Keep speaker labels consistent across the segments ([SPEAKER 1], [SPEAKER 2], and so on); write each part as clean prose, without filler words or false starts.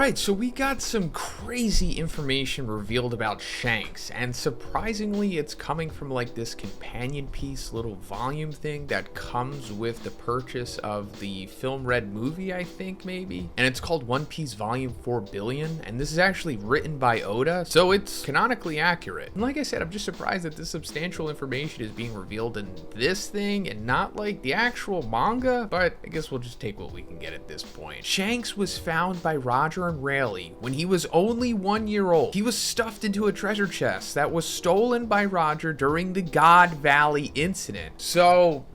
[SPEAKER 1] Alright, so we got some crazy information revealed about Shanks, and surprisingly it's coming from like this companion piece little volume thing that comes with the purchase of the Film Red movie, I think maybe. And it's called One Piece Volume 4 Billion, and this is actually written by Oda, so it's canonically accurate. And like I said, I'm just surprised that this substantial information is being revealed in this thing and not like the actual manga, but I guess we'll just take what we can get at this point. Shanks was found by Roger and Rayleigh when he was only 1 year old. He was stuffed into a treasure chest that was stolen by Roger during the God Valley incident. So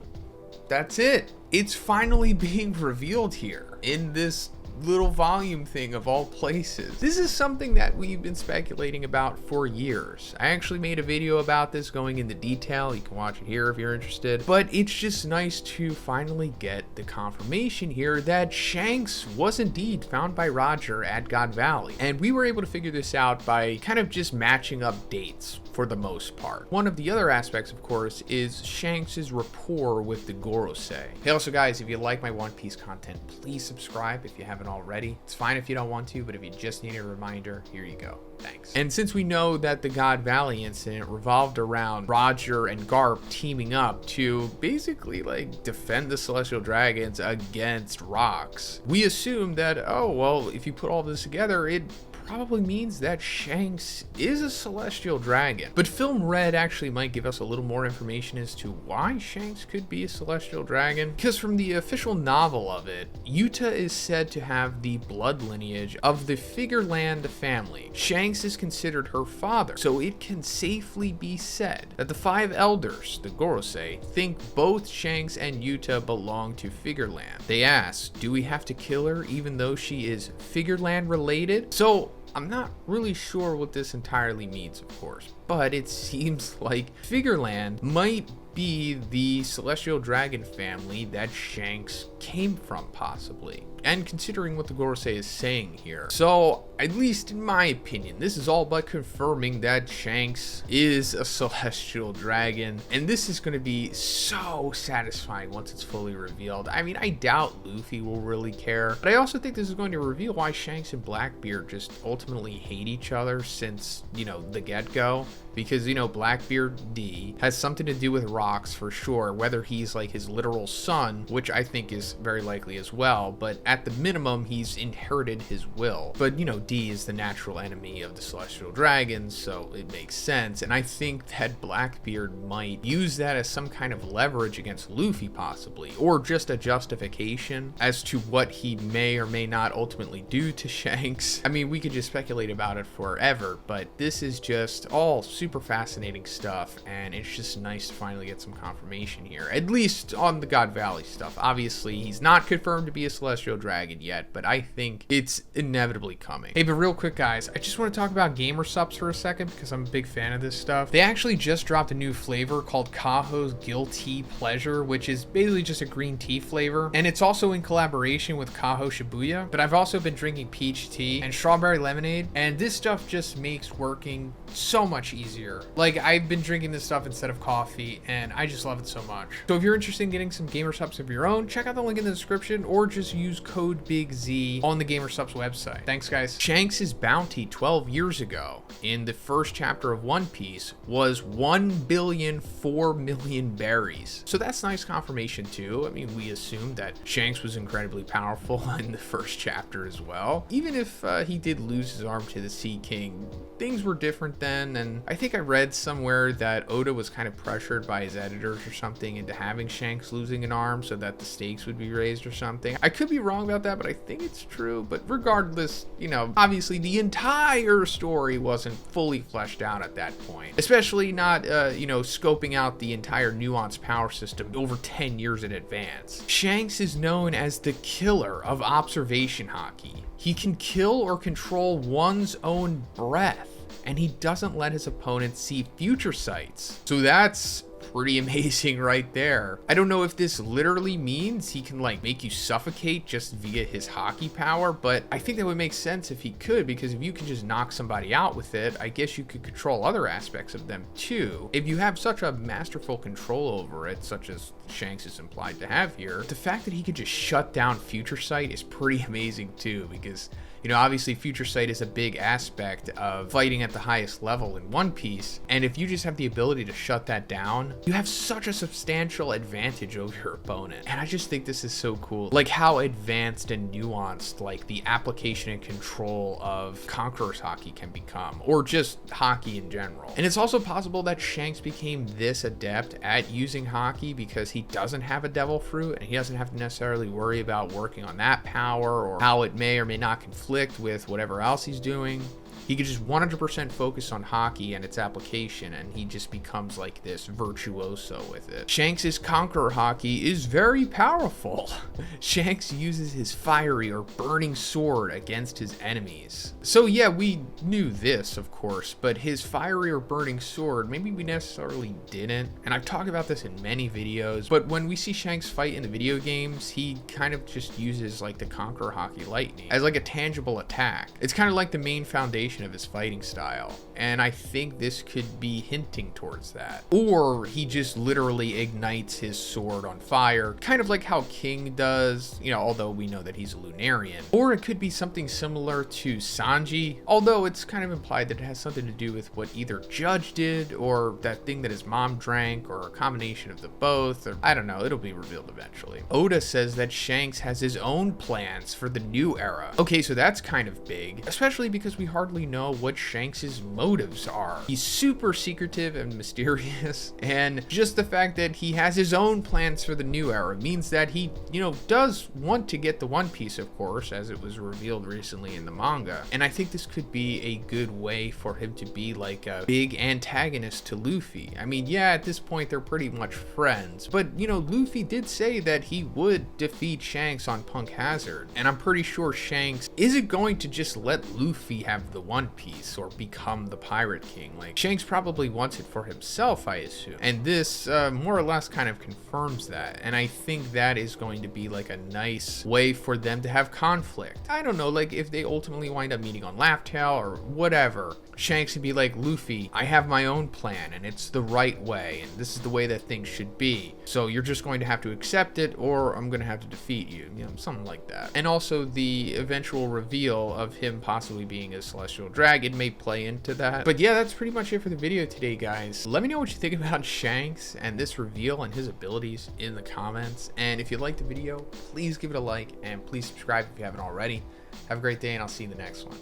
[SPEAKER 1] that's it. It's finally being revealed here in this little volume thing of all places. This is something that we've been speculating about for years. I actually made a video about this going into detail. You can watch it here if you're interested. But it's just nice to finally get the confirmation here that Shanks was indeed found by Roger at God Valley. And we were able to figure this out by kind of just matching up dates for the most part. One of the other aspects, of course, is Shanks' rapport with the Gorosei. Hey, also guys, if you like my One Piece content, please subscribe if you haven't already. It's fine if you don't want to, but if you just need a reminder, here you go. Thanks. And since we know that the God Valley incident revolved around Roger and Garp teaming up to basically like defend the Celestial Dragons against rocks, we assume that, oh, well, if you put all this together, it probably means that Shanks is a Celestial Dragon. But Film Red actually might give us a little more information as to why Shanks could be a Celestial Dragon, because from the official novel of it, Yuta is said to have the blood lineage of the Figureland family. Shanks is considered her father, so it can safely be said that the five elders, the Gorosei, think both Shanks and Yuta belong to Figureland. They ask, do we have to kill her even though she is Figureland related? So I'm not really sure what this entirely means, of course, but it seems like Figureland might be the Celestial Dragon family that Shanks came from, possibly. And considering what the Gorosei is saying here. So, at least in my opinion, this is all but confirming that Shanks is a Celestial Dragon. And this is going to be so satisfying once it's fully revealed. I mean, I doubt Luffy will really care. But I also think this is going to reveal why Shanks and Blackbeard just ultimately hate each other since, you know, the get-go. Because, you know, Blackbeard D has something to do with rocks for sure, whether he's like his literal son, which I think is very likely as well, but at the minimum, he's inherited his will. But, you know, D is the natural enemy of the Celestial Dragons, so it makes sense. And I think that Blackbeard might use that as some kind of leverage against Luffy, possibly, or just a justification as to what he may or may not ultimately do to Shanks. I mean, we could just speculate about it forever, but this is just all super fascinating stuff, and it's just nice to finally get some confirmation here, at least on the God Valley stuff. Obviously, he's not confirmed to be a Celestial Dragon yet, but I think it's inevitably coming. Hey, but real quick, guys, I just want to talk about Gamer Supps for a second because I'm a big fan of this stuff. They actually just dropped a new flavor called Kaho's Guilty Pleasure, which is basically just a green tea flavor, and it's also in collaboration with Kaho Shibuya. But I've also been drinking peach tea and strawberry lemonade, and this stuff just makes working so much easier. Like, I've been drinking this stuff instead of coffee, and I just love it so much. So if you're interested in getting some Gamer Supps of your own, check out the link in the description, or just use code BIGZ on the Gamer Supps website. Thanks, guys. Shanks' bounty 12 years ago in the first chapter of One Piece was 1,004,000,000 berries. So that's nice confirmation too. I mean, we assumed that Shanks was incredibly powerful in the first chapter as well. Even if he did lose his arm to the Sea King, things were different then, and I think I read somewhere that Oda was kind of pressured by his editors or something into having Shanks losing an arm so that the stakes would be raised or something. I could be wrong about that, but I think it's true. But regardless, you know, obviously the entire story wasn't fully fleshed out at that point, especially not, you know, scoping out the entire nuanced power system over 10 years in advance. Shanks is known as the killer of observation hockey. He can kill or control one's own breath, and he doesn't let his opponents see future sights. So that's pretty amazing right there. I don't know if this literally means he can like make you suffocate just via his hockey power, but I think that would make sense if he could, because if you can just knock somebody out with it, I guess you could control other aspects of them too. If you have such a masterful control over it, such as Shanks is implied to have here, the fact that he could just shut down future sight is pretty amazing too, because You know, obviously Future Sight is a big aspect of fighting at the highest level in One Piece, and if you just have the ability to shut that down, you have such a substantial advantage over your opponent. And I just think this is so cool. Like how advanced and nuanced like the application and control of Conqueror's Haki can become, or just Haki in general. And it's also possible that Shanks became this adept at using Haki because he doesn't have a devil fruit and he doesn't have to necessarily worry about working on that power or how it may or may not conflict with whatever else he's doing. He could just 100% focus on Haki and its application, and he just becomes like this virtuoso with it. Shanks' Conqueror Haki is very powerful. Shanks uses his fiery or burning sword against his enemies. So yeah, we knew this, of course, but his fiery or burning sword, maybe we necessarily didn't. And I've talked about this in many videos, but when we see Shanks fight in the video games, he kind of just uses like the Conqueror Haki lightning as like a tangible attack. It's kind of like the main foundation of his fighting style, and I think this could be hinting towards that. Or he just literally ignites his sword on fire, kind of like how King does, you know, although we know that he's a Lunarian. Or it could be something similar to Sanji, although it's kind of implied that it has something to do with what either Judge did or that thing that his mom drank, or a combination of the both, or I don't know, it'll be revealed eventually. Oda says that Shanks has his own plans for the new era. Okay, so that's kind of big, especially because we hardly know what Shanks's motives are. He's super secretive and mysterious, and just the fact that he has his own plans for the new era means that he, you know, does want to get the One Piece, of course, as it was revealed recently in the manga. And I think this could be a good way for him to be like a big antagonist to Luffy. I mean, yeah, at this point they're pretty much friends, but you know, Luffy did say that he would defeat Shanks on Punk Hazard, and I'm pretty sure Shanks isn't going to just let Luffy have the One Piece or become the Pirate King. Like, Shanks probably wants it for himself, I assume. And this more or less kind of confirms that. And I think that is going to be like a nice way for them to have conflict. I don't know, like if they ultimately wind up meeting on Laugh Tale or whatever, Shanks would be like, Luffy, I have my own plan and it's the right way and this is the way that things should be. So you're just going to have to accept it or I'm going to have to defeat you. You know, something like that. And also the eventual reveal of him possibly being a celestial dragon may play into that. But yeah, that's pretty much it for the video today, guys. Let me know what you think about Shanks and this reveal and his abilities in the comments. And if you liked the video, please give it a like and please subscribe if you haven't already. Have a great day and I'll see you in the next one.